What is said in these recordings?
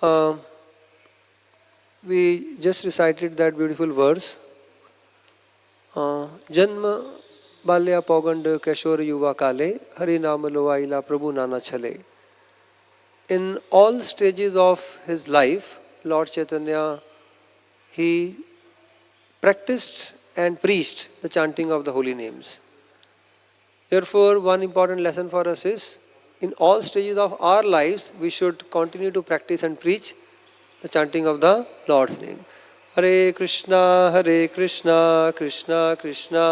Uh, we just recited that beautiful verse. Janma balya pogand kashor yuva kale, hari naam loaila prabhu nana chale. In all stages of his life, Lord Chaitanya, he practiced and preached the chanting of the holy names. Therefore, one important lesson for us is, in all stages of our lives, we should continue to practice and preach the chanting of the Lord's name. Hare Krishna, Krishna Krishna,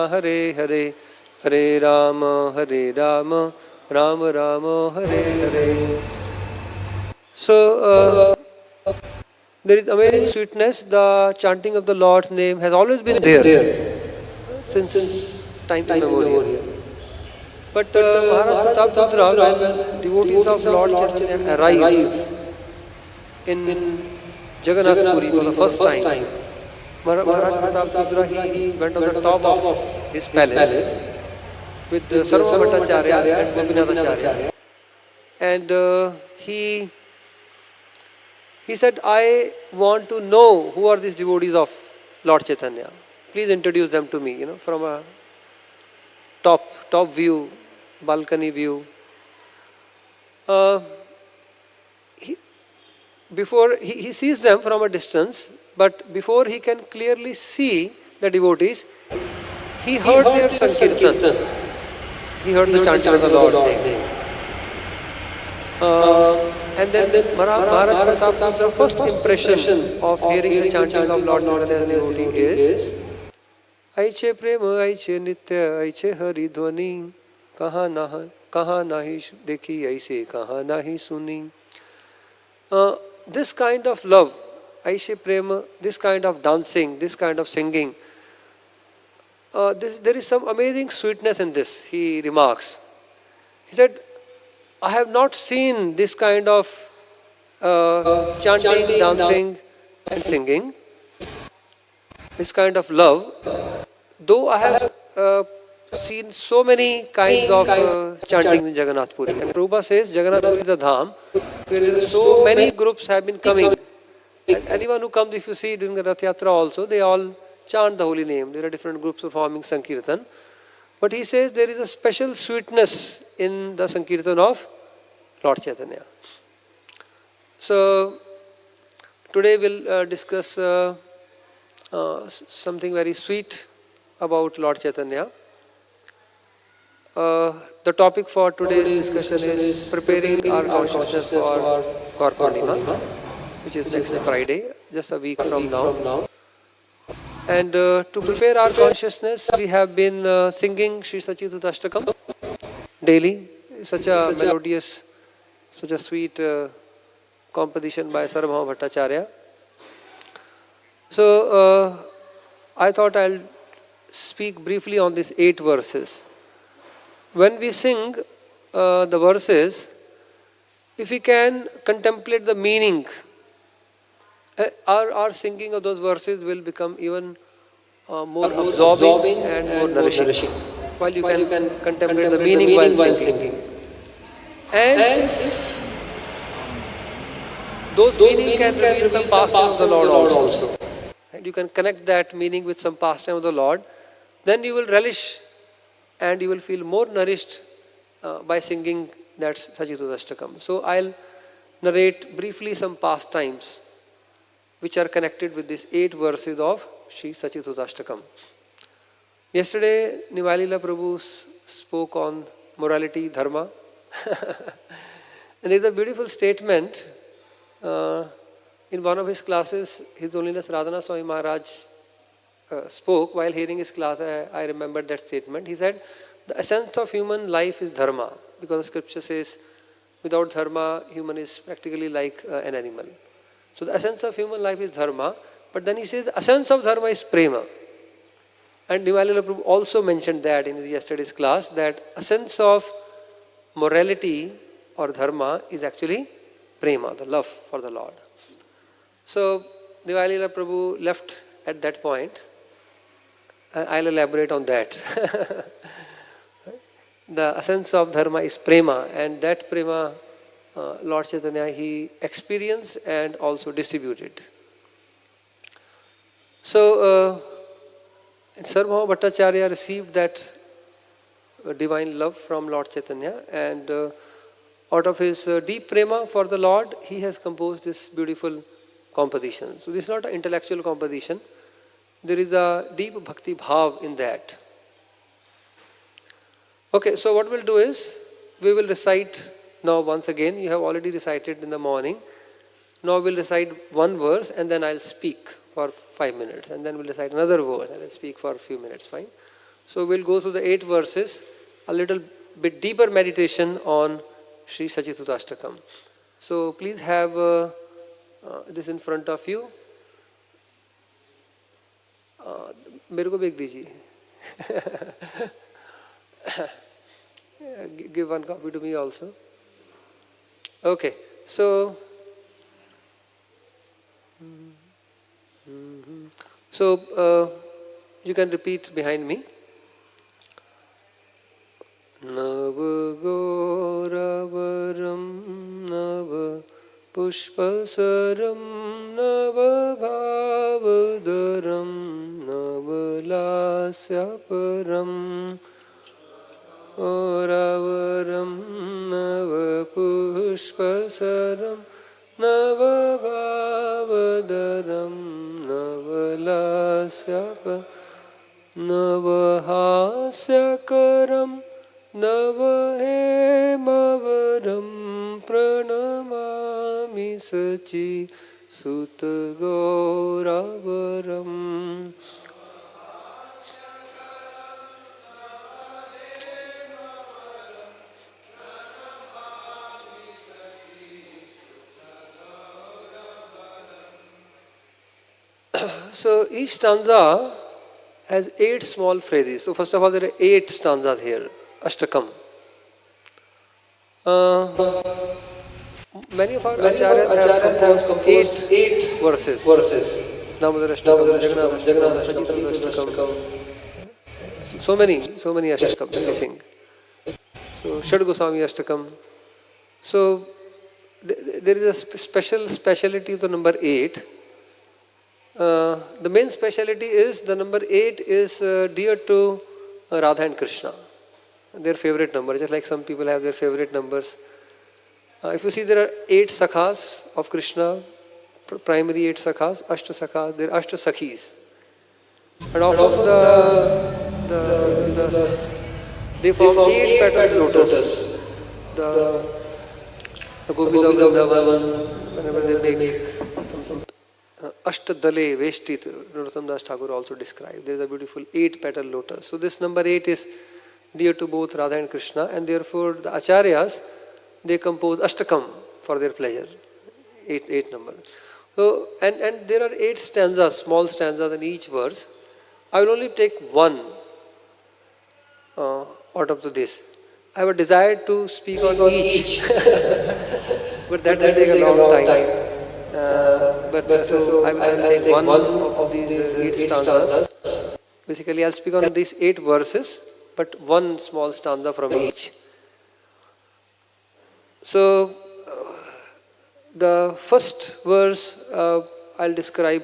Hare Hare, Hare Rama, Rama Rama, Hare Hare. So, there is amazing sweetness. The chanting of the Lord's name has always been there since time immemorial. But Maharaj Pratap Rudra, when devotees of Lord Chaitanya arrived in Jagannath Puri for the first time, Maharaj Pratap Rudra, he went on the top of his palace with Sarva Bhattacharya and Gopinathacharya. And he said, I want to know who are these devotees of Lord Chaitanya. Please introduce them to me, from a top view, balcony view. Before he sees them from a distance, but before he can clearly see the devotees, he heard their Sankirtan. He heard the chanting of the Lord's name. And then Maharaj Pratap, the first impression of hearing the chanting of Lord Chaitanya's devotee is, Aiche prema, aiche nitya, aiche hari dhvani, kaha nahi dekhi aise, kaha nahi suni. This kind of love, aiche prema, this kind of dancing, this kind of singing, there is some amazing sweetness in this, he remarks. He said, I have not seen this kind of chanting, dancing and singing, this kind of love, though I have seen so many kinds of chanting in Jagannath Puri. And Prabhupada says Jagannath Puri is the dham where so many groups have been coming. And anyone who comes, if you see during the Rath Yatra also, they all chant the holy name. There are different groups performing Sankirtan. But he says there is a special sweetness in the Sankirtan of Lord Chaitanya. So, today we'll discuss something very sweet about Lord Chaitanya. The topic for today's discussion is preparing our consciousness for Purnima, which is next Friday, just a week from now. And to prepare our consciousness, we have been singing Sri Sachitutashtakam daily. Such a melodious, such a sweet composition by Sarvabhauma Bhattacharya. So, I thought I'll speak briefly on these 8 verses. When we sing the verses, if we can contemplate the meaning, our singing of those verses will become even more absorbing and more nourishing. While you can contemplate the meaning while singing. And those meanings can reveal some pastime of the Lord also. And you can connect that meaning with some pastime of the Lord. Then you will relish and you will feel more nourished by singing that Sachitutashtakam. So I'll narrate briefly some pastimes which are connected with these 8 verses of Sri Sachitutashtakam. Yesterday, Nivalila Prabhu spoke on morality, dharma. And there is a beautiful statement in one of his classes. His Holiness Radhana Swami Maharaj spoke while hearing his class. I remembered that statement. He said, the essence of human life is dharma, because the scripture says, without dharma, human is practically like an animal. So the essence of human life is dharma, but then he says the essence of dharma is prema. And Nivalila Prabhu also mentioned that in yesterday's class, that essence of morality or dharma is actually prema, the love for the Lord. So Nivalila Prabhu left at that point. I'll elaborate on that. The essence of dharma is prema, and that prema Lord Chaitanya, he experienced and also distributed. So, Sarvabhauma Bhattacharya received that divine love from Lord Chaitanya, and out of his deep prema for the Lord, he has composed this beautiful composition. So this is not an intellectual composition. There is a deep bhakti bhav in that. Okay, so what we'll do is, we will recite now once again. You have already recited in the morning. Now we'll recite one verse and then I'll speak for 5 minutes. And then we'll recite another verse and I'll speak for a few minutes, fine? So we'll go through the 8 verses, a little bit deeper meditation on Sri Sachitudashtakam. So please have this in front of you. मेरे को भी एक दीजिए. Give one copy to me also. Okay, so you can repeat behind me. Navagoravaram Nava Pushpasaram Nava Bhavadaram Navalasyaparam Oravaram Nava Pushpasaram Nava Bhavadaram Navalasyaparam Navahasyakaram Navahemavaram Pranamami Sachi Sutagoravaram. So each stanza has 8 small phrases. So first of all, there are 8 stanzas here, Ashtakam. Many of our acharyas have composed 8 verses. Damodar Ashtakam, Jagannath Ashtakam. So many Ashtakam we sing. So Shad Goswami Ashtakam. So there is a speciality of the number 8. The main speciality is the number 8 is dear to Radha and Krishna, their favorite number, just like some people have their favorite numbers. If you see, there are 8 sakhas of Krishna, primary 8 sakhas, ashta sakhas, there are ashta sakhis. And of they form 8 petaled lotus. The Govinda Vrindavan, whenever they make some Ashtadale Veshtit, Narottam Das Thakur also described. There is a beautiful 8 petal lotus. So this number 8 is dear to both Radha and Krishna, and therefore the acharyas, they compose Ashtakam for their pleasure. 8 number. So and there are 8 stanzas, small stanzas in each verse. I will only take one out of this. I have a desire to speak on each, but that will take a long time. So I will take one of these 8 stanzas. Basically, I will speak on these 8 verses, but one small stanza from each. So, the first verse I'll describe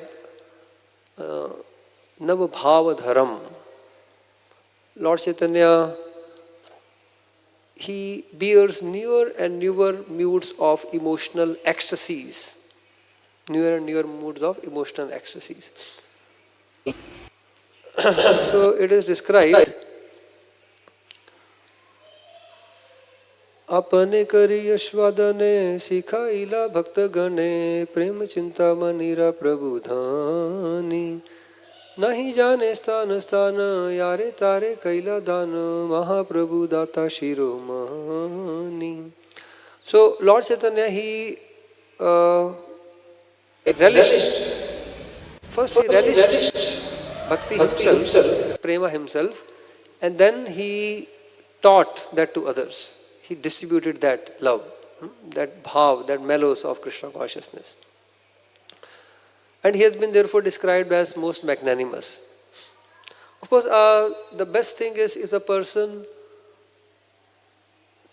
Navabhavadharam. Lord Chaitanya, he bears newer and newer moods of emotional ecstasies. Newer and newer moods of emotional ecstasies. So it is described, अपने करी यशवादने सिखाइला भक्त गणे प्रेम चिंता मनीरा प्रभु धानी नहीं जाने स्थान स्थान यारे तारे कैला दान महाप्रभु दाता शिरोमणि. So Lord Chaitanya, he relished. First he relished bhakti himself, prema himself, and then he taught that to others. He distributed that love, that bhav, that mellows of Krishna consciousness. And he has been therefore described as most magnanimous. Of course, the best thing is if the person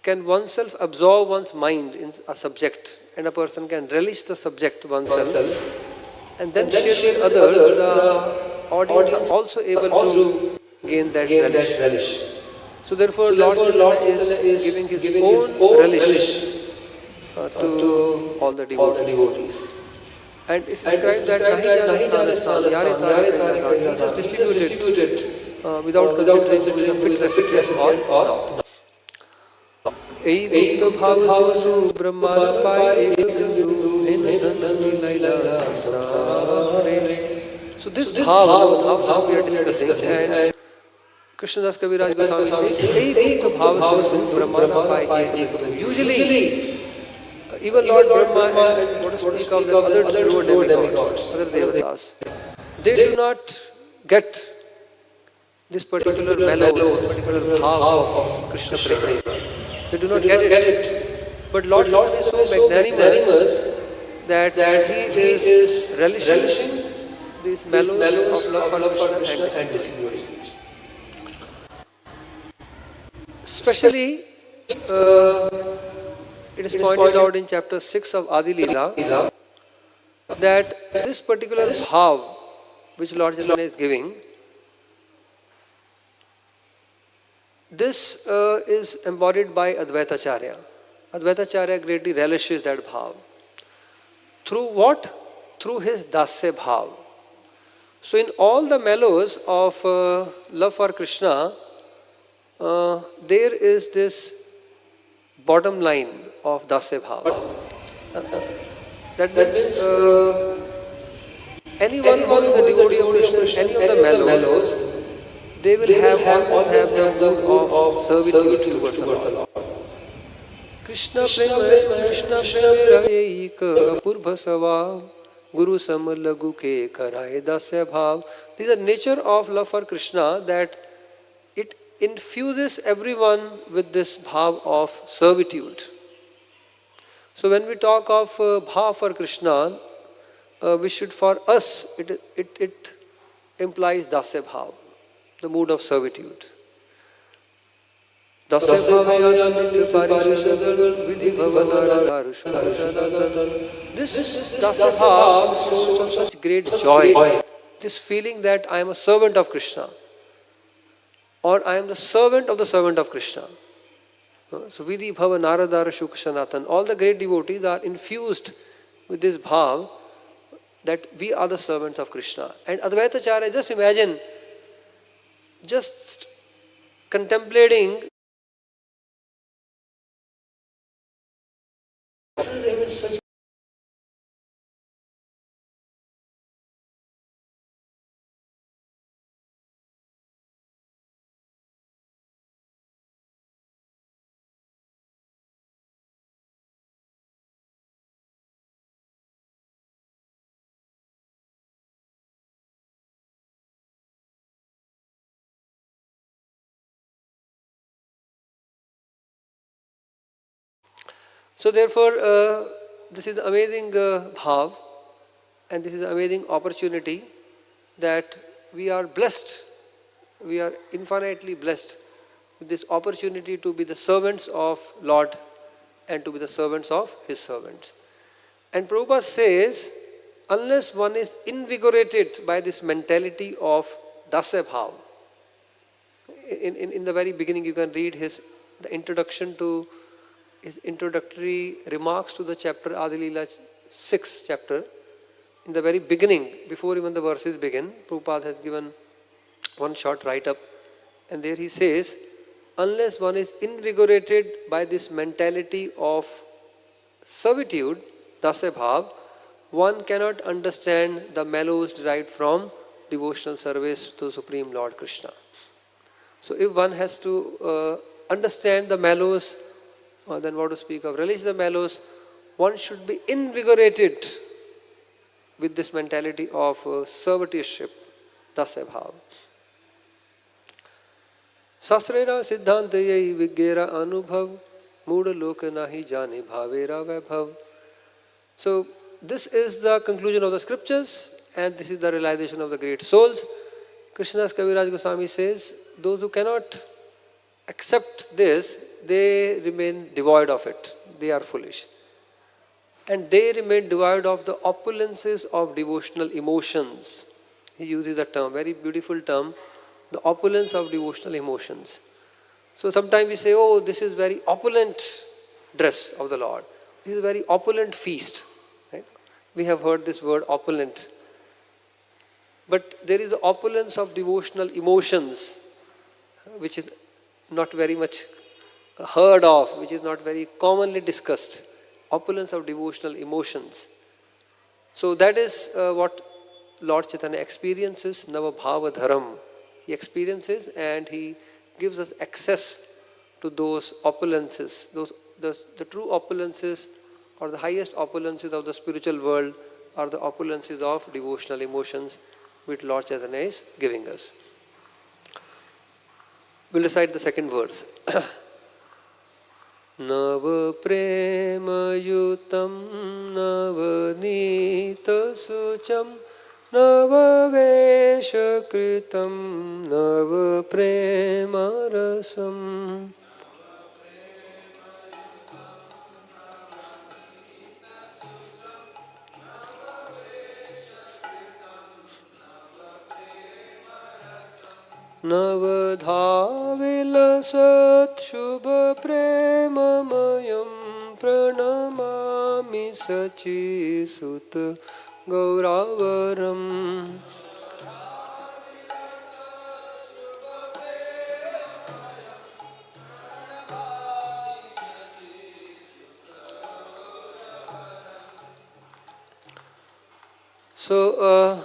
can oneself absorb one's mind in a subject, and a person can relish the subject oneself, and then share with others, the audience is also able to gain that relish. So therefore, Lord Chaitanya is giving his own relish to all the devotees. And it's described that Nahi Jane Sthana Yare Tare he just distributed without considering who is a fit recipient or not. Ei Gupta Bhava Sindhu Brahmana Pai Ekadhu Hinadhan Laila Samsara. So this bhava we are discussing, and Krishnadas Kaviraj Goswami says, Ei Gupta Bhava Sindhu Brahmana Pai Ekadhu. Usually, even Lord Brahma and what to speak of the other demigods, other devatas, they do not get this particular mellow, this particular bhava of Krishna prema. They do not get it. But Lord is so magnanimous that he is relishing these mellows of love for Krishna and distributing. Especially, it is pointed out in chapter 6 of Adi Leela that this particular bhav which Lord Chaitanya is giving, this is embodied by Advaitacharya. Advaitacharya greatly relishes that bhav. Through what? Through his dasya bhav. So in all the mellows of love for Krishna, there is this bottom line of dasya bhav. That means anyone who is a devotee of Krishna, any of the mellows, they will always have the mood of servitude towards the Lord. Krishna prema raika purvasava guru samalagu ke karaye dasya bhav. This is the nature of love for Krishna, that it infuses everyone with this bhav of servitude. So when we talk of bhav for Krishna, we should, for us, it implies dasya bhav, the mood of servitude. This dasya bhav is source of such great joy. This feeling that I am a servant of Krishna, or I am the servant of Krishna. So Vidhi Bhava Naradara Shukha Sanatan, all the great devotees are infused with this bhav that we are the servants of Krishna. And Advaitacharya, just imagine, just contemplating such. So therefore, this is the amazing bhav, and this is the amazing opportunity that we are blessed. We are infinitely blessed with this opportunity to be the servants of Lord and to be the servants of His servants. And Prabhupada says, unless one is invigorated by this mentality of dasya bhav, in the very beginning you can read the introduction to his introductory remarks to the chapter Adi Leela 6 chapter. In the very beginning, before even the verses begin, Prabhupada has given one short write-up, and there he says, unless one is invigorated by this mentality of servitude, dasya bhav, one cannot understand the mellows derived from devotional service to Supreme Lord Krishna. So if one has to understand the mellows, then what to speak of relish the mellows, one should be invigorated with this mentality of servitorship, dasya bhav. Sastrera siddhanta yai vigyera anubhav muda loka nahi jane bhavera vaibhav. So this is the conclusion of the scriptures, and this is the realization of the great souls. Krishnadas Kaviraj Goswami says, those who cannot accept this, they remain devoid of it. They are foolish. And they remain devoid of the opulences of devotional emotions. He uses a term, very beautiful term, the opulence of devotional emotions. So sometimes we say, oh, this is very opulent dress of the Lord. This is a very opulent feast. Right? We have heard this word opulent. But there is an opulence of devotional emotions, which is not very much heard of, which is not very commonly discussed. Opulence of devotional emotions. So that is what Lord Chaitanya experiences, Navabhava Dharam. He experiences and he gives us access to those opulences, the true opulences or the highest opulences of the spiritual world are the opulences of devotional emotions which Lord Chaitanya is giving us. We'll recite the second verse. Nava prema yutam navanita sucham nava vesha kritam nava prema rasam. Navadhavilasat shubha premamayam pranamami sachi sutta gauravaram. So,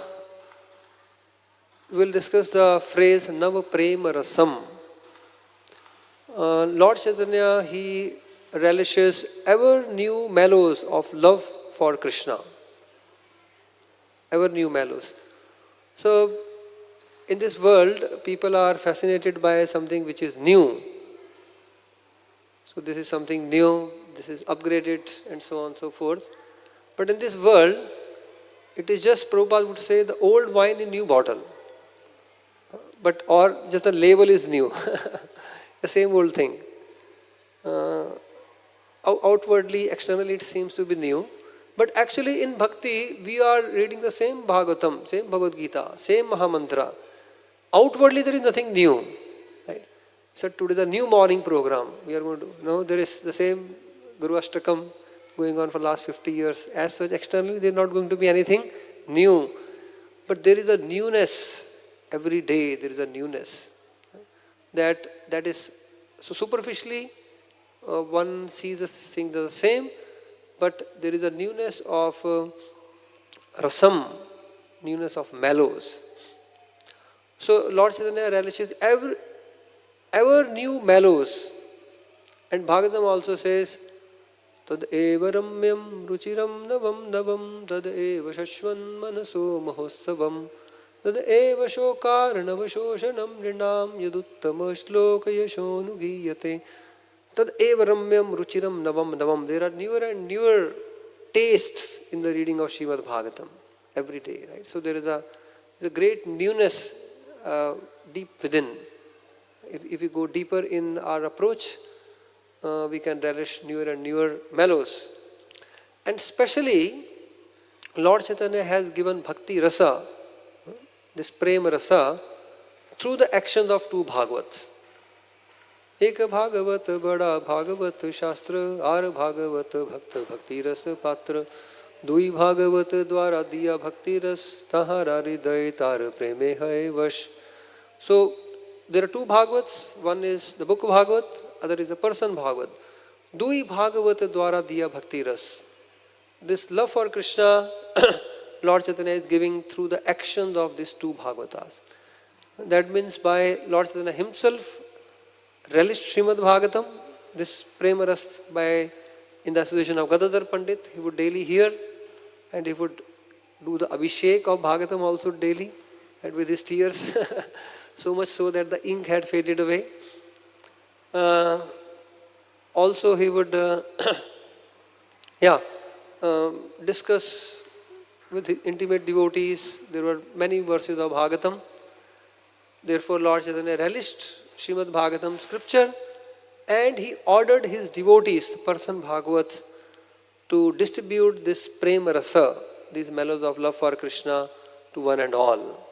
we'll discuss the phrase Nava Prema Rasam. Lord Chaitanya, he relishes ever new mellows of love for Krishna. Ever new mellows. So, in this world, people are fascinated by something which is new. So, this is something new, this is upgraded, and so on and so forth. But in this world, it is just, Prabhupada would say, the old wine in new bottle. But or just the label is new, the same old thing. Outwardly, externally, it seems to be new, but actually in bhakti we are reading the same Bhagavatam, same Bhagavad Gita, same Mahamantra. Outwardly there is nothing new. Right? So today the new morning program we are going to there is the same Guru Ashtakam going on for last 50 years. As such, externally there is not going to be anything new, but there is a newness. Every day there is a newness. That is, so superficially one sees things the same, but there is a newness of rasam, newness of mellows. So Lord Chaitanya relishes ever new mellows. And Bhagavatam also says, Tad eva ramyam ruchiram navam navam tad eva shashvan manaso mahossavam tad eva shokarnavashoshanam nrinam yaduttama shloka yashonugiyate. Tad eva ramyam ruchiram navam navam. There are newer and newer tastes in the reading of Srimad Bhagavatam every day, right? So there is a great newness deep within. If we go deeper in our approach, we can relish newer and newer mellows. And especially, Lord Chaitanya has given bhakti rasa, this prema rasa, through the actions of two Bhagavats. Eka Bhagavat Bada Bhagavat Shastra Ar Bhagavat Bhakta Bhakti Rasa Patra Dui Bhagavat Dwara Diya Bhakti Ras Tahara Hriday Tar Preme Hai Vash. So there are two Bhagavats. One is the book Bhagavat, other is a person Bhagavat. Dui Bhagavat Dwara Diya Bhakti Ras. This love for Krishna, Lord Chaitanya is giving through the actions of these two Bhagavatas. That means by Lord Chaitanya himself relished Srimad Bhagavatam, this prema ras, by in the association of Gadadhar Pandit, he would daily hear and he would do the abhishek of Bhagavatam also daily and with his tears, so much so that the ink had faded away. Also he would discuss with his intimate devotees. There were many verses of Bhagavatam. Therefore Lord Chaitanya relished Srimad Bhagavatam scripture And he ordered his devotees, the person Bhagavats, to distribute this prema rasa, these mellows of love for Krishna, to one and all.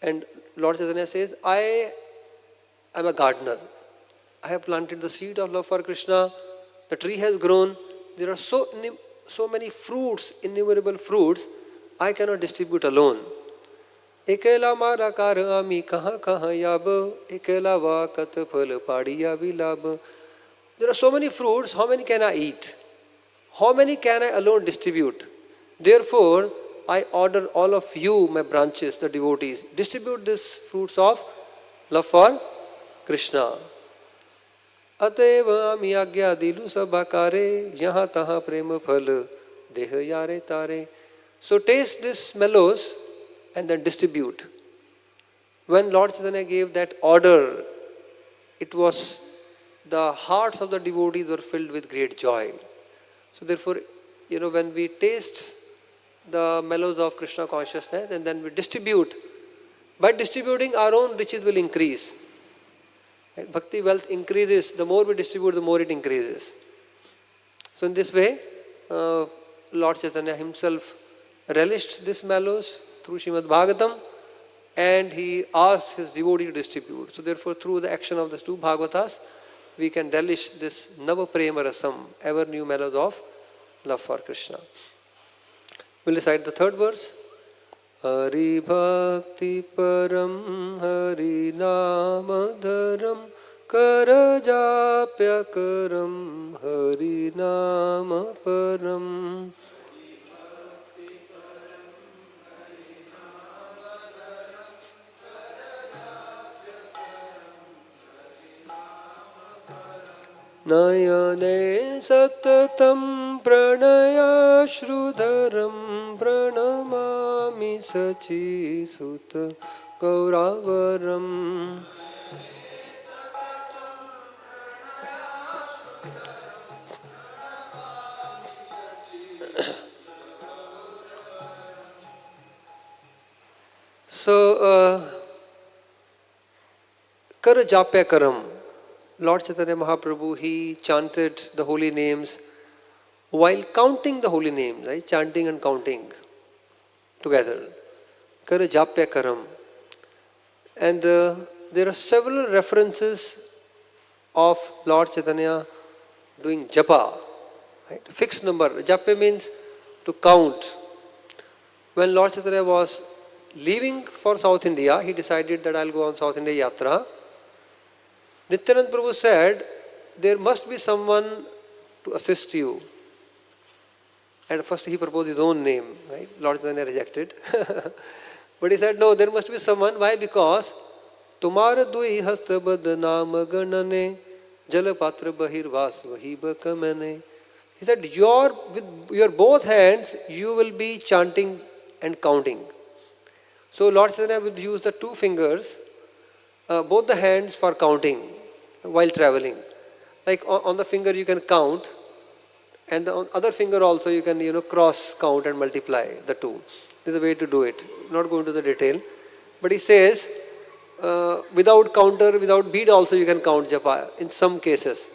And Lord Chaitanya says, I am a gardener. I have planted the seed of love for Krishna. The tree has grown. There are so many fruits, innumerable fruits, I cannot distribute alone. Ekela mara kar ami kaha kaha yab, ekela va kat phal padiya vilab. There are so many fruits, how many can I eat? How many can I alone distribute? Therefore, I order all of you, my branches, the devotees, distribute these fruits of love for Krishna. Ateva ami agya dilu sabhakare, yaha taha prema phal, deha yare tare. So taste these mellows and then distribute. When Lord Chaitanya gave that order, it was, the hearts of the devotees were filled with great joy. So therefore, when we taste the mellows of Krishna consciousness and then we distribute, by distributing our own riches will increase. And bhakti wealth increases, the more we distribute, the more it increases. So in this way, Lord Chaitanya himself relished this mellows through Srimad Bhagavatam, and he asked his devotee to distribute. So therefore, through the action of these two Bhagavatas, we can relish this Nava Prema Rasam, ever new mellows of love for Krishna. We'll recite the third verse. Hari Bhakti Param Hari Namadharam Karajapya Karam Hari Nama Param. Nayane Satatam Pranaya Shrudaram Pranamami Sachi Sutta Gauravaram. So, Kar Japya Karam. Lord Chaitanya Mahaprabhu, he chanted the holy names while counting the holy names, right? Chanting and counting together. Kar Japya Karam. And there are several references of Lord Chaitanya doing japa, right? Fixed number. Japa means to count. When Lord Chaitanya was leaving for South India, he decided that I'll go on South India Yatra. Nityanand Prabhu said, there must be someone to assist you. And first he proposed his own name, right? Lord Chaitanya rejected. But he said, no, there must be someone. Why? Because Tumara dui hastabad naam ganane jalapatra bahir vas vahiba kamane. He said, with your both hands, you will be chanting and counting. So Lord Chaitanya would use the two fingers, both the hands for counting while traveling. Like on the finger you can count, and on other finger also you can cross count and multiply the two. This is a way to do it. Not going into the detail. But he says, without counter, without bead also you can count japa in some cases.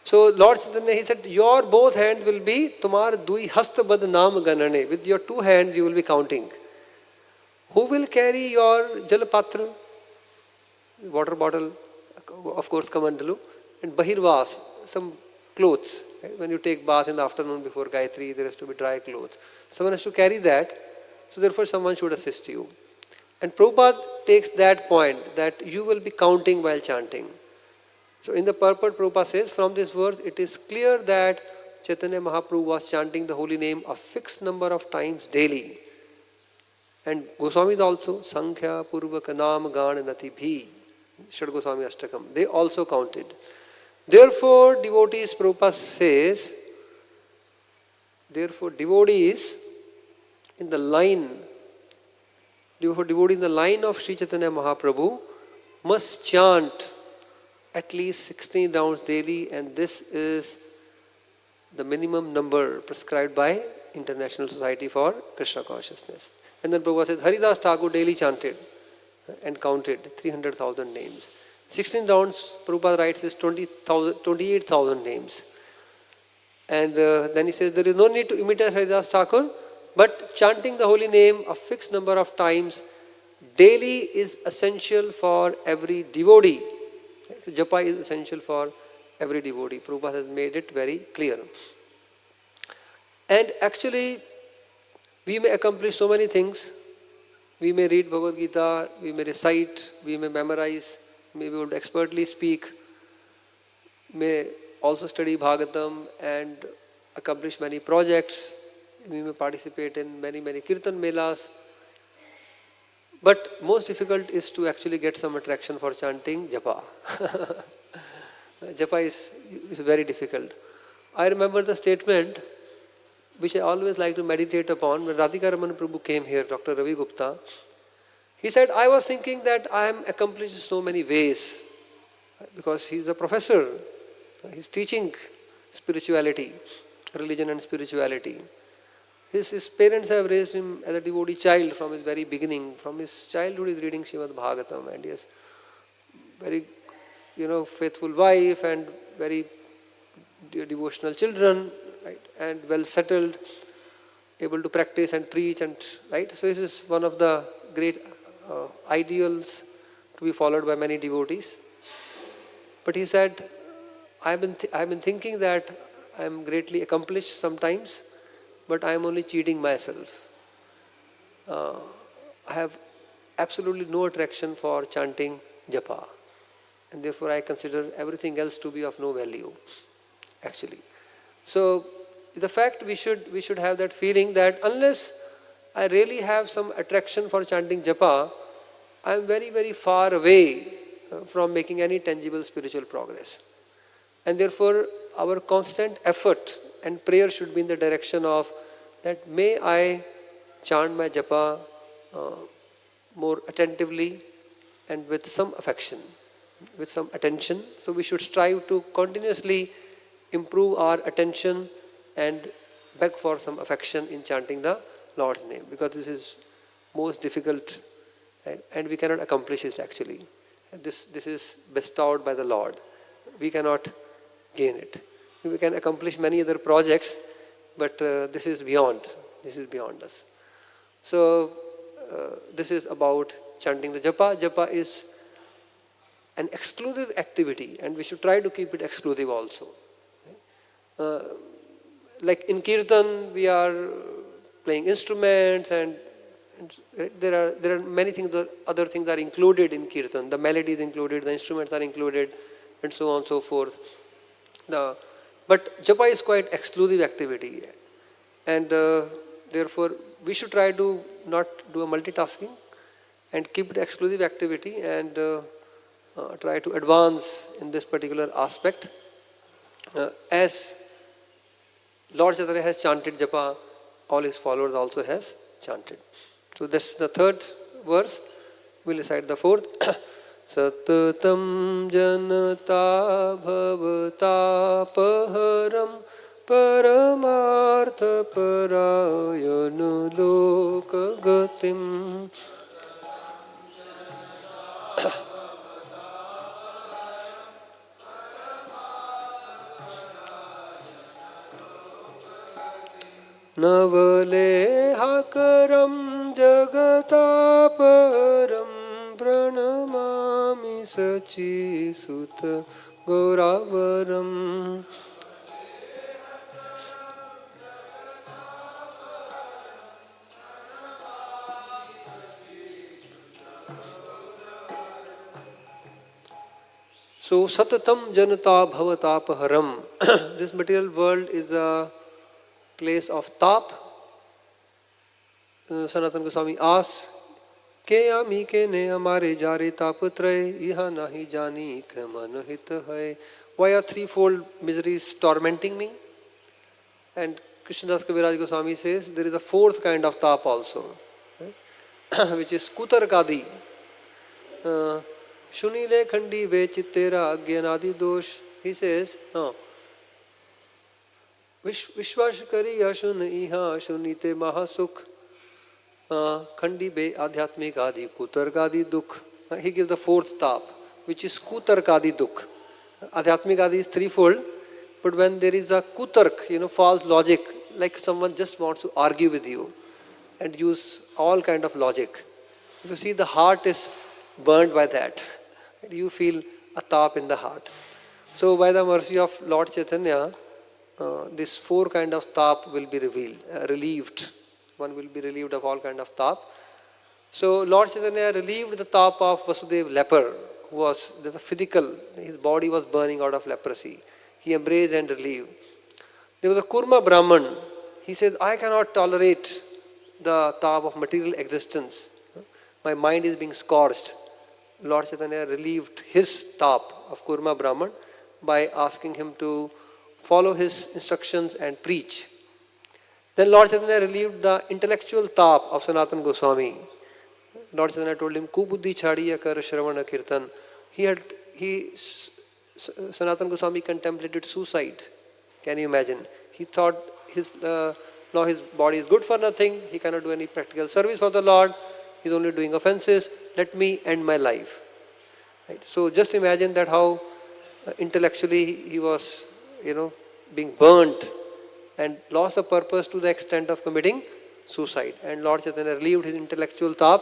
So Lord Chaitanya, he said, your both hands will be tumar dui hastabad naam ganane. With your two hands you will be counting. Who will carry your jalapatra? Water bottle, of course, kamandalu, and bahirvas, some clothes. Right? When you take bath in the afternoon before Gayatri, there has to be dry clothes. Someone has to carry that, so therefore someone should assist you. And Prabhupada takes that point, that you will be counting while chanting. So in the purport, Prabhupada says, from this verse, it is clear that Chaitanya Mahaprabhu was chanting the holy name a fixed number of times daily. And Goswamis also, Sankhya Purvaka Nam Gan Nati Bhi, Shad Goswami Ashtakam, they also counted. Therefore, devotees, Prabhupada says, therefore devotees in the line, devotees in the line of Sri Chaitanya Mahaprabhu must chant at least 16 rounds daily, and this is the minimum number prescribed by International Society for Krishna Consciousness. And then Prabhupada said, Haridas Thakur daily chanted and counted 300,000 names. 16 rounds, Prabhupada writes, is 28,000 names. And then he says, there is no need to imitate Haridas Thakur, but chanting the holy name a fixed number of times daily is essential for every devotee. So japa is essential for every devotee. Prabhupada has made it very clear. And actually, we may accomplish so many things. We may read Bhagavad Gita, we may recite, we may memorize, may be able to expertly speak, may also study Bhagavatam and accomplish many projects. We may participate in many kirtan melas. But most difficult is to actually get some attraction for chanting japa. Japa is very difficult. I remember the statement which I always like to meditate upon when Radhika Raman Prabhu came here, Dr. Ravi Gupta. He said, I was thinking that I am accomplished in so many ways, because he is a professor. He is teaching spirituality, religion and spirituality. His parents have raised him as a devotee child from his very beginning. From his childhood he is reading Srimad Bhagavatam, and he has very faithful wife and very devotional children, right, and well settled, able to practice and preach, and right. So this is one of the great ideals to be followed by many devotees. But he said, I have been thinking that I am greatly accomplished sometimes, but I am only cheating myself. I have absolutely no attraction for chanting japa, and therefore I consider everything else to be of no value, actually. So the fact we should have that feeling that unless I really have some attraction for chanting japa, I am very far away from making any tangible spiritual progress. And therefore our constant effort and prayer should be in the direction of that may I chant my japa more attentively and with some affection, with some attention. So we should strive to continuously improve our attention and beg for some affection in chanting the Lord's name, because this is most difficult, and we cannot accomplish it actually. This is bestowed by the Lord. We cannot gain it. We can accomplish many other projects, but this is beyond us. So this is about chanting the japa. Japa is an exclusive activity, and we should try to keep it exclusive also. Like in kirtan, we are playing instruments, and there are many things. Other things are included in kirtan. The melody is included, the instruments are included, and so on and so forth. But japa is quite exclusive activity, and therefore we should try to not do a multitasking and keep it exclusive activity, and try to advance in this particular aspect. As Lord Chaitanya has chanted japa, all his followers also has chanted. So that's the third verse. We'll recite the fourth. Satatam janata bhavatapaharam paramartha parayana lokagatim. Navalehaakaram jagataparam pranamami sachi sutta gauravaram. So satatam janata bhavatapaharam. This material world is a place of tap. Sanatana Goswami asks, Ke ami ke ne amare jare tapatre iha nahi jani ke man hit hai. Why are threefold miseries tormenting me? And Krishnadas Kaviraj Goswami says there is a fourth kind of tap also, which is kutarkadi. Shunile khandi ve chittera agyanadi dosh. He says, Vishwash kari ashun iha shunite mahasukh khandi be adhyatmik adi kutargadi dukh. He gives the fourth tap. which is kutarkadi dukh. Adhyatmik adi is threefold, but when there is a kutark, false logic, like someone just wants to argue with you and use all kind of logic. If you see the heart is burned by that, you feel a tap in the heart. So by the mercy of Lord Chaitanya, this four kind of tap will be relieved. One will be relieved of all kind of tap. So Lord Chaitanya relieved the tap of Vasudev leper, who was there's a physical, his body was burning out of leprosy. He embraced and relieved. There was a Kurma Brahman. He says, I cannot tolerate the tap of material existence. My mind is being scorched. Lord Chaitanya relieved his tap of Kurma Brahman by asking him to follow his instructions and preach. Then Lord Chaitanya relieved the intellectual tap of Sanatana Goswami. Lord Chaitanya told him, Kubuddhi chadiya kar shravana kirtan. Sanatana Goswami contemplated suicide. Can you imagine? He thought now his body is good for nothing. He cannot do any practical service for the Lord. He's only doing offenses. Let me end my life. Right? So just imagine that how intellectually he was, being burnt and lost the purpose to the extent of committing suicide. And Lord Chaitanya relieved his intellectual tap.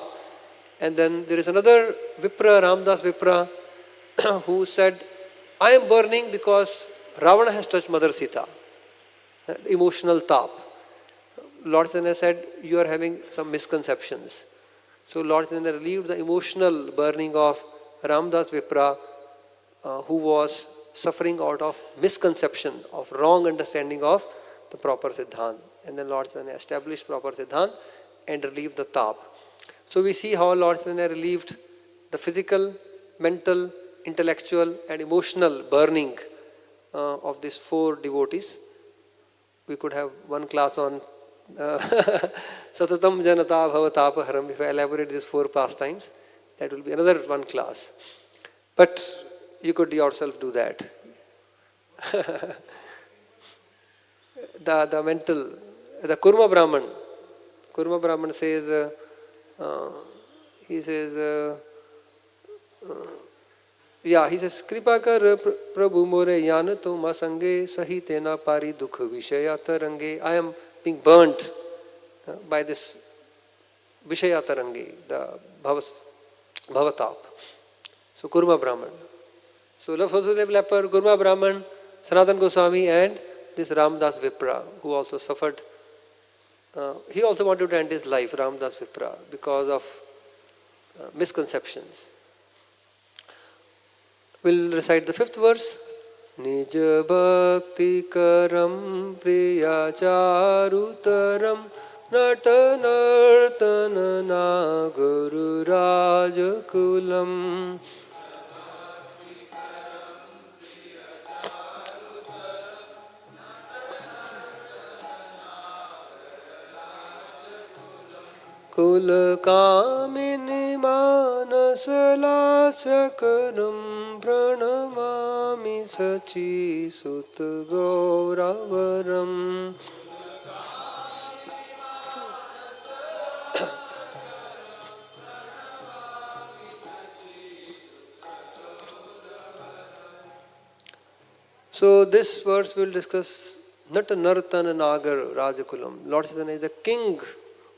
And then there is another Vipra, Ramdas Vipra, who said, I am burning because Ravana has touched Mother Sita. Emotional tap. Lord Chaitanya said, you are having some misconceptions. So Lord Chaitanya relieved the emotional burning of Ramdas Vipra, who was suffering out of misconception, of wrong understanding of the proper Siddhant. And then Lord Chaitanya established proper Siddhant and relieved the tap. So we see how Lord Chaitanya relieved the physical, mental, intellectual and emotional burning of these four devotees. We could have one class on Satatam Janata Bhavatapa Haram. If I elaborate these four pastimes, that will be another one class. But you could yourself do that. The Kurma Brahman says, he says, Kripa kar Prabhu more yan to masange sahitena pari dukha vishaya tarange. I am being burnt by this vishaya tarange, the bhavatap. So Kurma Brahman. So Vasudev leper, Kurma Brahman, Sanatana Goswami and this Ramdas Vipra, who also suffered. He also wanted to end his life, Ramdas Vipra, because of misconceptions. We'll recite the fifth verse. Nija bhakti karam priya charutaram natanartana na guru rajakulam. Kul kamini manasalatsakaram pranamami sachi sut gauravaram. So this verse will discuss Nata Nartana Nagar Rajakulam. Lord Chaitanya is the king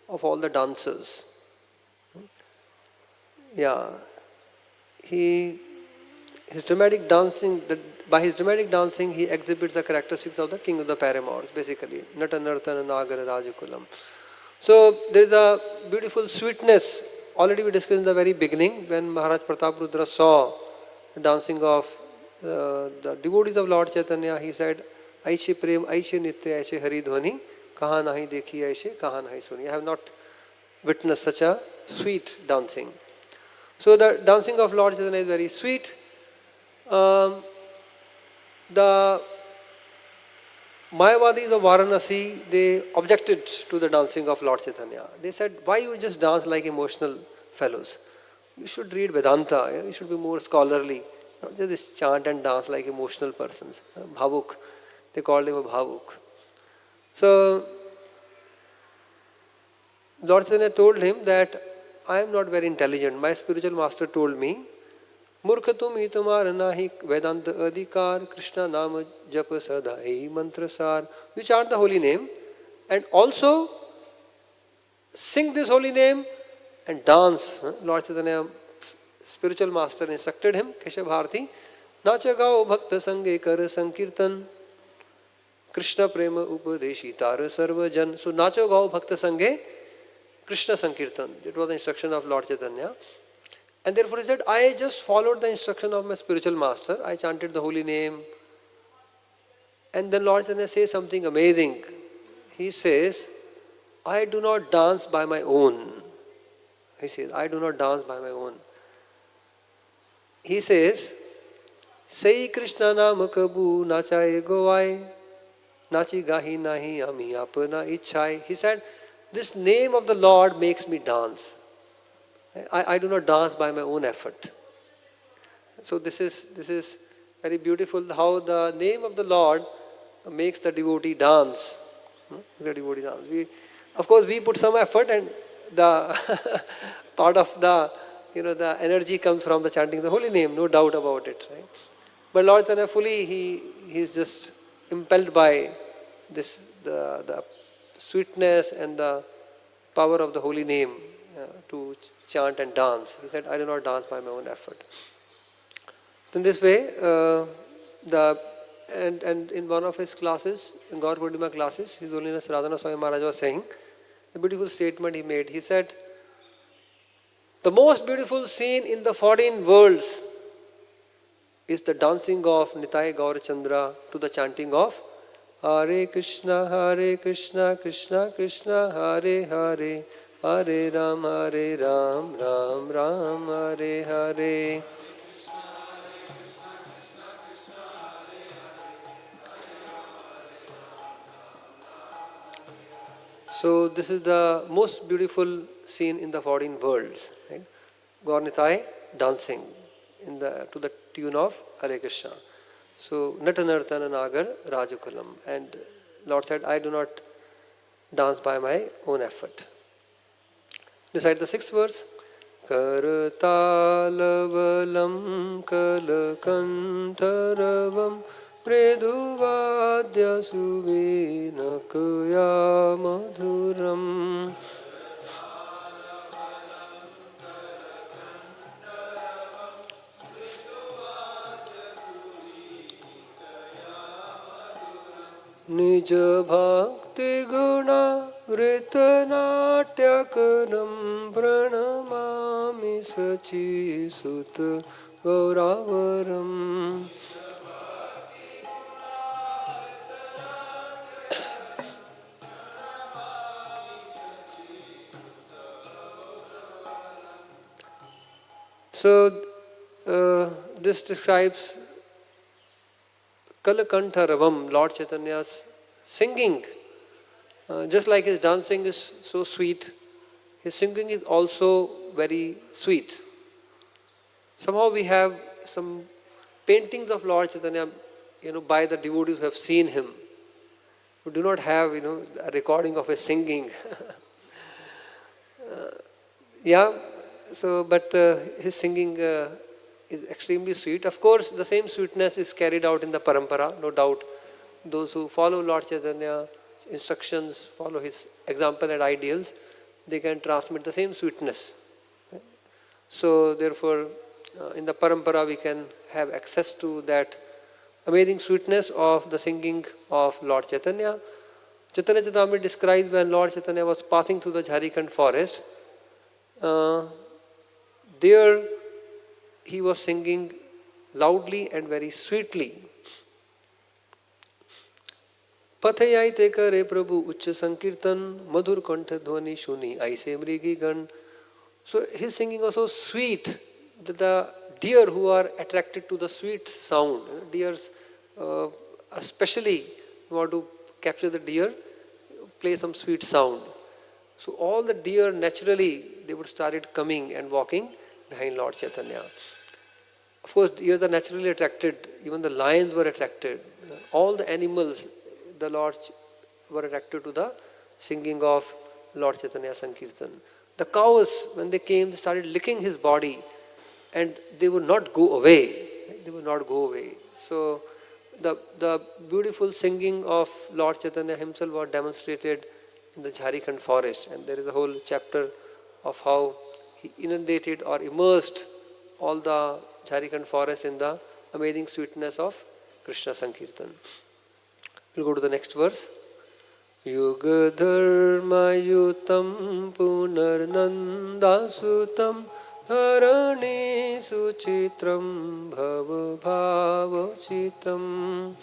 of all the dancers. Yeah. His dramatic dancing, by his dramatic dancing, he exhibits the characteristics of the king of the paramours, basically. Nata Nartana Nagar Rajakulam. So there is a beautiful sweetness. Already we discussed in the very beginning when Maharaj Pratap Rudra saw the dancing of the devotees of Lord Chaitanya. He said, Aishe Prem, Aishe Nitya, Aishe Haridhwani, Kaha nahi dekhi Aishe, Kaha nahi suni. I have not witnessed such a sweet dancing. So the dancing of Lord Chaitanya is very sweet. The Mayavadis of Varanasi, they objected to the dancing of Lord Chaitanya. They said, why you just dance like emotional fellows? You should read Vedanta, you should be more scholarly. Not just chant and dance like emotional persons. Bhavuk. They called him a Bhavuk. So, Lord Chaitanya told him that I am not very intelligent. My spiritual master told me मूर्ख तुम ही तुम्हार नाहि Vedanta adhikar Krishna nama japa sada ei mantra sar. You chant the holy name and also sing this holy name and dance. Lord Chaitanya, spiritual master, instructed him, Keshav Bharati, Nacha gao bhakta sange kar sankirtan Krishna prema upadeshi tar sarva jan. So Nacha gao bhakta sange Krishna sankirtan. That was the instruction of Lord Chaitanya. And therefore he said, I just followed the instruction of my spiritual master. I chanted the holy name. And then Lord Chaitanya says something amazing. He says, I do not dance by my own. He says, I do not dance by my own. He says, Sei Krishna nama kabu nachaye govai, nachi gahi nahi ami apna ichhai. He said, this name of the Lord makes me dance. I do not dance by my own effort. So this is very beautiful how the name of the Lord makes the devotee dance. The devotee dance. Of course, we put some effort, and the part of the the energy comes from the chanting the holy name, no doubt about it. Right? But Lord Chaitanya fully he is just impelled by this the sweetness and the power of the holy name to chant and dance. He said, I do not dance by my own effort. In this way, and in one of his classes, in Gaur Purnima classes, His Holiness Radhana Swami Maharaj was saying, a beautiful statement he made. He said, the most beautiful scene in the 14 worlds is the dancing of Nitai Gaurachandra to the chanting of Hare Krishna, Krishna Krishna, Hare Hare, Hare Ram, Ram Ram, Hare Hare. So this is the most beautiful scene in the 14 worlds. Right? Gaur Nitai dancing to the tune of Hare Krishna. So Natanartana Nagar Rajakulam. And Lord said, I do not dance by my own effort. Recite the 6th verse. Kartalavalam kalakantaravam Preduvadya suvinakaya madhuram. Nija bhakti guna vritanatyakanam pranamami sachi sutta gauravaram. So this describes Kalakantaravam, Lord Chaitanya's singing. Just like his dancing is so sweet, his singing is also very sweet. Somehow we have some paintings of Lord Chaitanya, by the devotees who have seen him. We do not have, a recording of his singing. But his singing is extremely sweet. Of course, the same sweetness is carried out in the parampara, no doubt. Those who follow Lord Chaitanya's instructions, follow his example and ideals, they can transmit the same sweetness. So, therefore, in the parampara we can have access to that amazing sweetness of the singing of Lord Chaitanya. Chaitanya Charitamrita describes when Lord Chaitanya was passing through the Jharikand forest. There he was singing loudly and very sweetly. Pathayai te kare Prabhu Ucha Sankirtan Madhur Kantha Dhvani Shuni Aise Mrigi Gan. So his singing was so sweet that the deer who are attracted to the sweet sound, deers especially want to capture the deer, play some sweet sound. So all the deer naturally they would started coming and walking behind Lord Chaitanya. Of course, deers are naturally attracted. Even the lions were attracted. All the animals, the Lord were attracted to the singing of Lord Chaitanya Sankirtan. The cows, when they came, they started licking his body and they would not go away. They would not go away. So the beautiful singing of Lord Chaitanya himself was demonstrated in the Jharkhand forest, and there is a whole chapter of how he inundated or immersed all the Jharkhand forest in the amazing sweetness of Krishna Sankirtan. We'll go to the next verse. Yuga dharma yutam punarnanda sutam dharani suchitram bhava bhavochitam.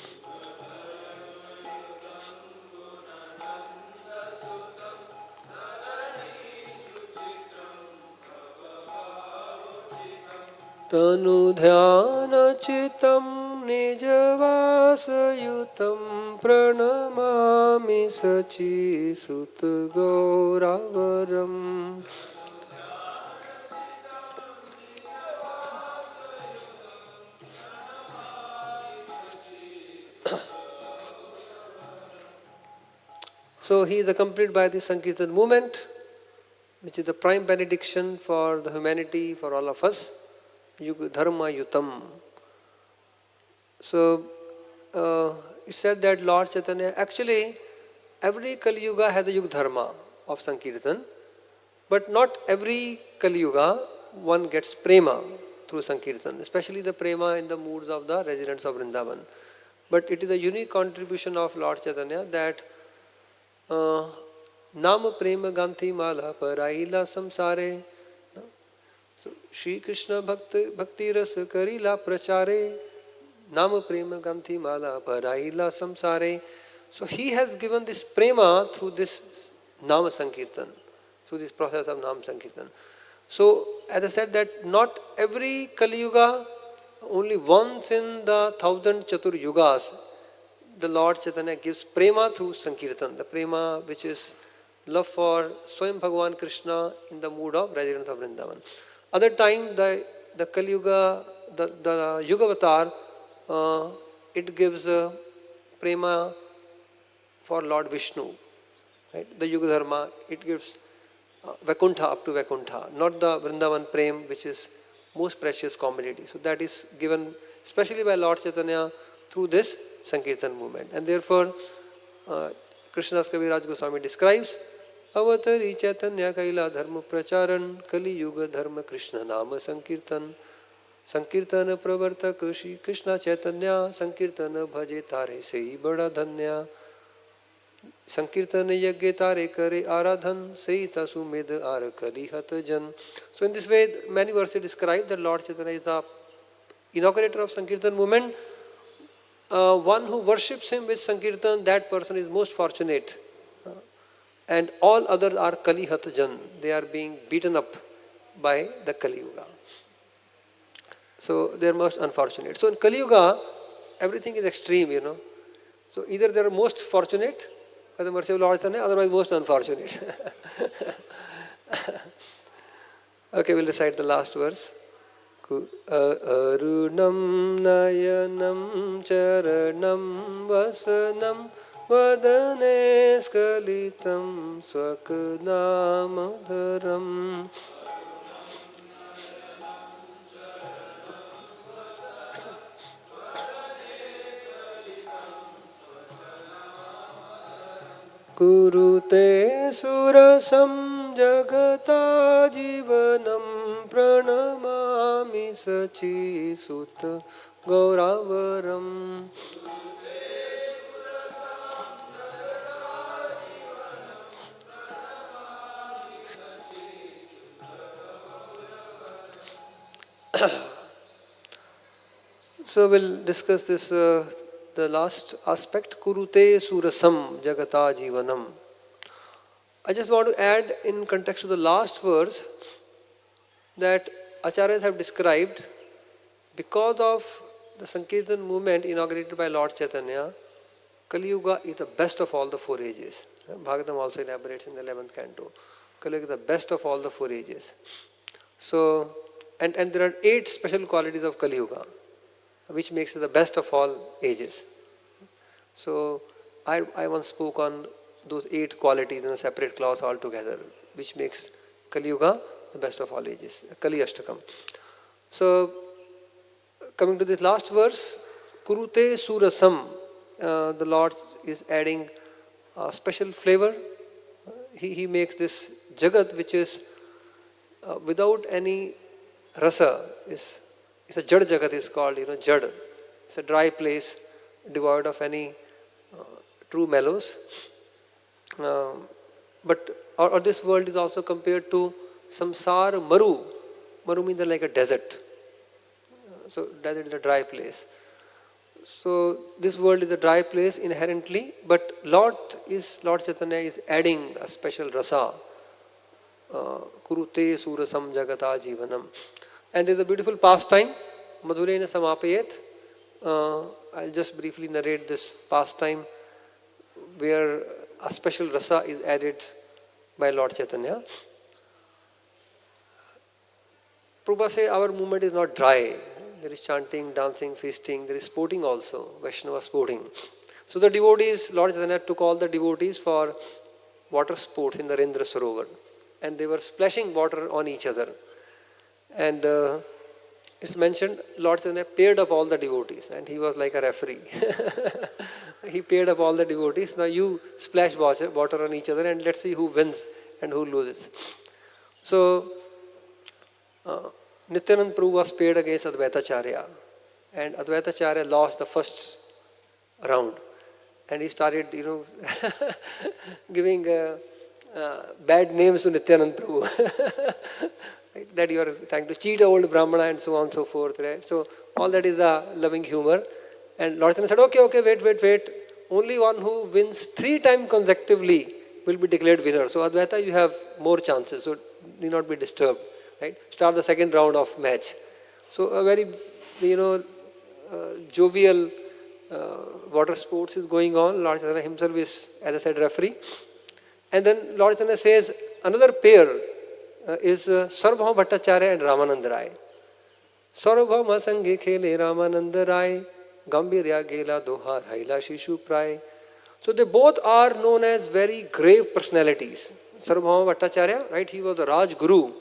Tanu dhyana chitam nijavasayutam pranamami sachi sut gauravaram. So he is accompanied by the Sankirtan movement, which is the prime benediction for the humanity, for all of us. Yuga dharma yutam. So it said that Lord Chaitanya, actually every Kali Yuga has a Yuga dharma of Sankirtan, but not every Kali Yuga one gets prema through Sankirtan, especially the prema in the moods of the residents of Vrindavan. But it is a unique contribution of Lord Chaitanya that Nama prema ganthi mala paraila samsare. So Shri Krishna bhakti rasa karila prachare. Nama prema ganthi mala paraila samsare. So he has given this prema through this Nama Sankirtan, through this process of Nama Sankirtan. So as I said that not every Kali Yuga, only once in the 1000 Chatur Yugas, the Lord Chaitanya gives prema through Sankirtan, the prema which is love for Swayam Bhagavan Krishna in the mood of residents of Vrindavan. Other time, the Kali Yuga, the Yuga Avatar, it gives prema for Lord Vishnu. Right? The Yuga Dharma, it gives Vaikuntha up to Vaikuntha, not the Vrindavan Prem, which is most precious commodity. So that is given especially by Lord Chaitanya through this Sankirtan movement. And therefore, Krishnadas Kaviraj Goswami describes Avatari Chaitanya Kaila Dharma Pracharan Kali Yuga Dharma Krishna Nama Sankirtan Sankirtana Pravartak Shri Krishna Chaitanya Sankirtana Bhaje Tare Sei Bada Dhanya Sankirtana Yagge Tare Kare Aradhan Sei Tasu Med Ar Kali Hat Jan. So in this way, many verses describe that Lord Chaitanya is the inaugurator of Sankirtan movement. One who worships him with Sankirtan, that person is most fortunate. And all others are Kali Hat Jan. They are being beaten up by the Kali Yuga. So they are most unfortunate. So in Kali Yuga, everything is extreme, So either they are most fortunate by the mercy of Lord Chaitanya, otherwise most unfortunate. Okay, we'll recite the last verse. Arunam nayanam charanam vasanam vadane skalitam swaknamadharam. Kurute surasam jagata jivanam pranamami sachi sutta gauravaram. So we'll discuss this, the last aspect, Kurute Surasam Jagata Jivanam. I just want to add in context to the last verse that Acharyas have described, because of the Sankirtan movement inaugurated by Lord Chaitanya, Kali Yuga is the best of all the four ages. Bhagavatam also elaborates in the 11th canto. Kali Yuga is the best of all the four ages. So, and there are 8 special qualities of Kali Yuga, which makes it the best of all ages. So I once spoke on those 8 qualities in a separate class altogether, which makes Kali Yuga the best of all ages, Kali Ashtakam. So, coming to this last verse, Kurute Surasam, the Lord is adding a special flavor. He makes this Jagat, which is without any rasa, is a Jad Jagat is called, Jad. It's a dry place devoid of any true mellows. Or this world is also compared to samsar maru. Maru means like a desert. So desert is a dry place. So this world is a dry place inherently, but Lord Chaitanya is adding a special rasa. Kurute surasam jagata jivanam. And there is a beautiful pastime, Madhurena samapayet. I'll just briefly narrate this pastime where a special rasa is added by Lord Chaitanya. Prabhupada says our movement is not dry. There is chanting, dancing, feasting, there is sporting also, Vaishnava sporting. So the devotees, Lord Chaitanya took all the devotees for water sports in the Narendra Sarovar. And they were splashing water on each other. And it's mentioned, Lord Chaitanya paired up all the devotees and he was like a referee. He paired up all the devotees. Now you splash water on each other and let's see who wins and who loses. So, Nityanand Prabhu was paired against Advaitacharya. And Advaitacharya lost the first round. And he started, giving bad names to Nityanand Prabhu. Right? That you are trying to cheat a old Brahmana and so on and so forth. Right? So all that is a loving humor. And Lord Chaitanya said, okay, wait. Only one who wins 3 times consecutively will be declared winner. So Advaita, you have more chances. So need not be disturbed. Right? Start the second round of match. So a very, jovial water sports is going on. Lord Chaitanya himself is, as I said, referee. And then Lord Chaitanya says another pair is Sarvabhauma Bhattacharya and Ramananda Rai. Sarvabhauma Sanghe Khele Ramananda Rai, Gambhirya Gela Dohar Haila Shishu Prai. So they both are known as very grave personalities. Sarvabhauma Bhattacharya, right, he was the Raj Guru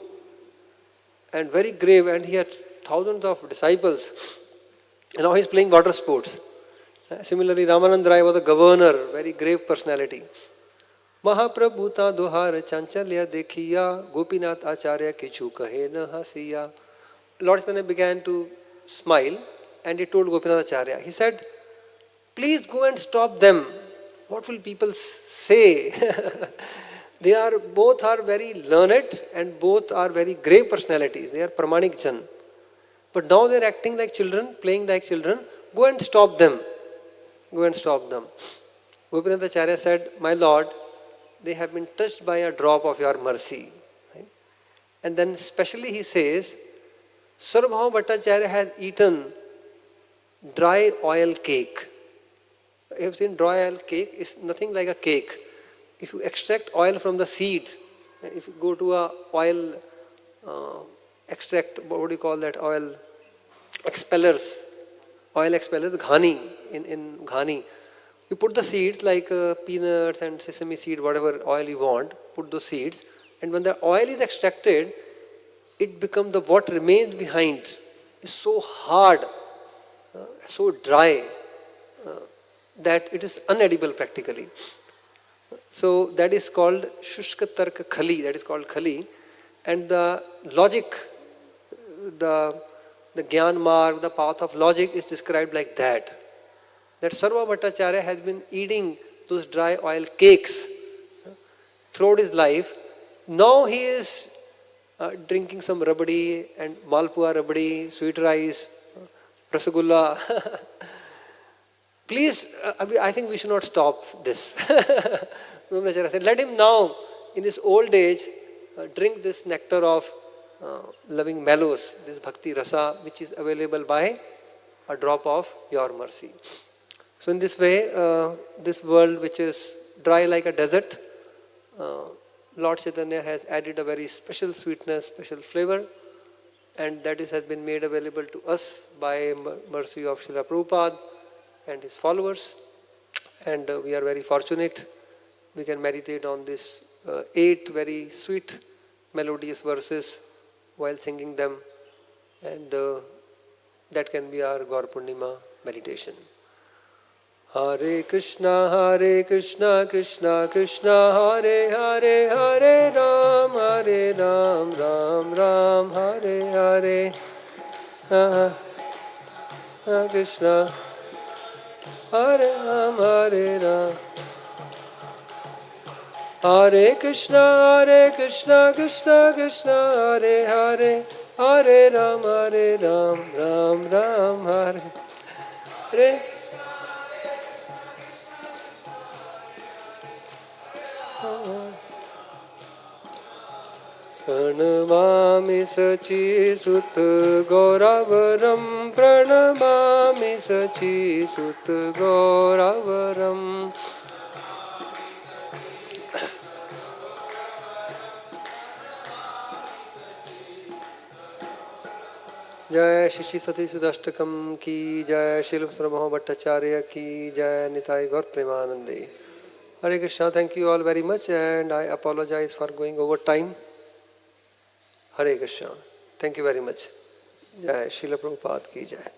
and very grave, and he had thousands of disciples. And now he is playing water sports. Similarly, Ramananda Rai was a governor, very grave personality. Mahaprabhuta Dohar Chanchalya Dekhiya Gopinath Acharya Kichu Kahe Na Hasiya. Lord Chaitanya began to smile and he told Gopinath Acharya, he said, please go and stop them. What will people say? Both are very learned and both are very grave personalities. They are Pramanik Jan. But now they are acting like children, playing like children. Go and stop them. Go and stop them. Gopinath Acharya said, my Lord, they have been touched by a drop of your mercy. Right? And then specially he says, Sarvabhauma Bhattacharya has eaten dry oil cake. You have seen dry oil cake? It's nothing like a cake. If you extract oil from the seed, if you go to a oil extract, what do you call that? Oil expellers, ghani, in ghani. You put the seeds like peanuts and sesame seed, whatever oil you want, put those seeds, and when the oil is extracted, it becomes what remains behind is so hard, so dry, that it is unedible practically. So that is called Shushka Tarka Khali, that is called Khali. And the logic, the Gyan Marg, the path of logic is described like that. That Sarvabhauma Bhattacharya has been eating those dry oil cakes throughout his life. Now he is drinking some rabdi and malpua rabdi, sweet rice, rasagulla. Please, I think we should not stop this. Let him now, in his old age, drink this nectar of loving mellows, this bhakti rasa, which is available by a drop of your mercy. So in this way, this world which is dry like a desert, Lord Chaitanya has added a very special sweetness, special flavor, and that has been made available to us by mercy of Srila Prabhupada and his followers. And we are very fortunate. We can meditate on this 8 very sweet, melodious verses while singing them And that can be our Gaur Purnima meditation. Hare Krishna, Krishna Krishna, Hare Hare, Hare Ram, Ram Ram, Hare Hare. Krishna, Hare Ram, Hare Ram. Hare Krishna, Krishna Krishna, Hare Hare, Hare Ram, Ram Ram, Hare Hare. Pranamami Sachi Sut Gauravaram, Pranamami Sachi Sut Gauravaram. जय श्री सती सुदष्टकम की जय, श्रील महा भट्टाचार्य की जय, निताई गौर प्रेमानंदे. Hare Krishna, thank you all very much, and I apologize for going over time. Hare Krishna, thank you very much. Jai Srila Prabhupada ki jai.